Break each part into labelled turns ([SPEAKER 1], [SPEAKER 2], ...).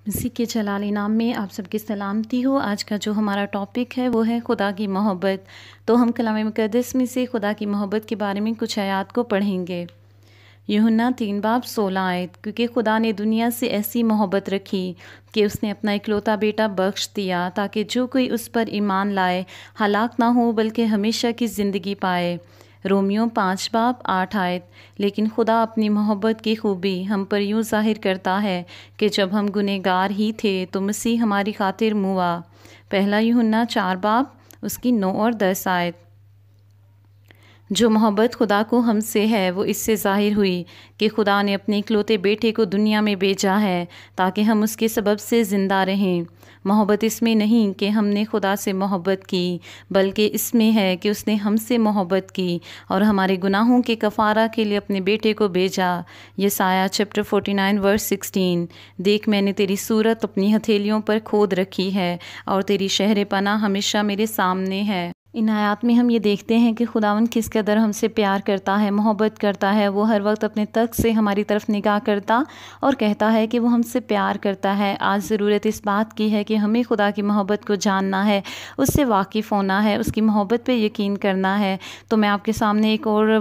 [SPEAKER 1] مسیح کے جلالی نام میں آپ سب کی سلامتی ہو۔ آج کا جو ہمارا ٹاپک ہے وہ ہے خدا کی محبت۔ تو ہم کلام مقدس میں سے خدا کی محبت کے بارے میں کچھ آیات کو پڑھیں گے۔ یوحنا 3:16 آیت، کیونکہ خدا نے دنیا سے ایسی محبت رکھی کہ اس نے اپنا اکلوتا بیٹا بخش دیا تاکہ جو کوئی اس پر ایمان لائے ہلاک نہ ہو بلکہ ہمیشہ کی زندگی پائے۔ رومیو 5:8 آیت، لیکن خدا اپنی محبت کی خوبی ہم پر یوں ظاہر کرتا ہے کہ جب ہم گنہگار ہی تھے تو مسیح ہماری خاطر موا۔ پہلا یوحنا 4 اس کی 9 اور 10 آیت۔ جو محبت خدا کو ہم سے ہے وہ اس سے ظاہر ہوئی کہ خدا نے اپنے اکلوتے بیٹے کو دنیا میں بھیجا ہے تاکہ ہم اس کے سبب سے زندہ رہیں۔ محبت اس میں نہیں کہ ہم نے خدا سے محبت کی، بلکہ اس میں ہے کہ اس نے ہم سے محبت کی اور ہمارے گناہوں کے کفارہ کے لیے اپنے بیٹے کو بھیجا۔ یسایہ چیپٹر 49:16۔ دیکھ میں نے تیری صورت اپنی ہتھیلیوں پر کھود رکھی ہے اور تیری شہر پناہ ہمیشہ میرے سامنے ہے۔ ان آیات میں ہم یہ دیکھتے ہیں کہ خداوند کس قدر ہم سے پیار کرتا ہے، محبت کرتا ہے۔ وہ ہر وقت اپنے تخت سے ہماری طرف نگاہ کرتا اور کہتا ہے کہ وہ ہم سے پیار کرتا ہے۔ آج ضرورت اس بات کی ہے کہ ہمیں خدا کی محبت کو جاننا ہے، اس سے واقف ہونا ہے، اس کی محبت پہ یقین کرنا ہے۔ تو میں آپ کے سامنے ایک اور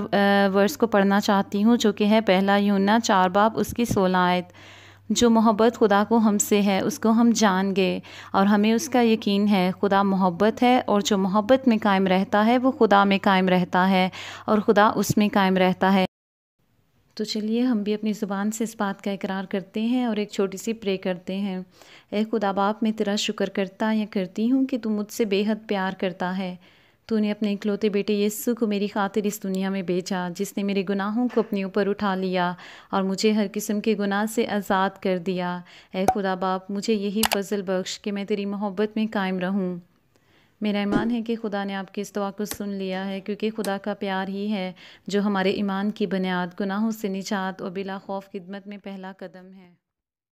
[SPEAKER 1] ورس کو پڑھنا چاہتی ہوں جو کہ ہے پہلا یوحنا 4 اس کی 16 آیت۔ جو محبت خدا کو ہم سے ہے اس کو ہم جان گے اور ہمیں اس کا یقین ہے۔ خدا محبت ہے اور جو محبت میں قائم رہتا ہے وہ خدا میں قائم رہتا ہے اور خدا اس میں قائم رہتا ہے۔ تو چلیے ہم بھی اپنی زبان سے اس بات کا اقرار کرتے ہیں اور ایک چھوٹی سی پرے کرتے ہیں۔ اے خدا باپ، میں تیرا شکر کرتا یا کرتی ہوں کہ تو مجھ سے بے حد پیار کرتا ہے۔ تو نے اپنے اکلوتے بیٹے یسوع کو میری خاطر اس دنیا میں بھیجا، جس نے میرے گناہوں کو اپنے اوپر اٹھا لیا اور مجھے ہر قسم کے گناہ سے آزاد کر دیا۔ اے خدا باپ، مجھے یہی فضل بخش کہ میں تیری محبت میں قائم رہوں۔ میرا ایمان ہے کہ خدا نے آپ کی اس دعا کو سن لیا ہے، کیونکہ خدا کا پیار ہی ہے جو ہمارے ایمان کی بنیاد، گناہوں سے نجات اور بلا خوف خدمت میں پہلا قدم ہے۔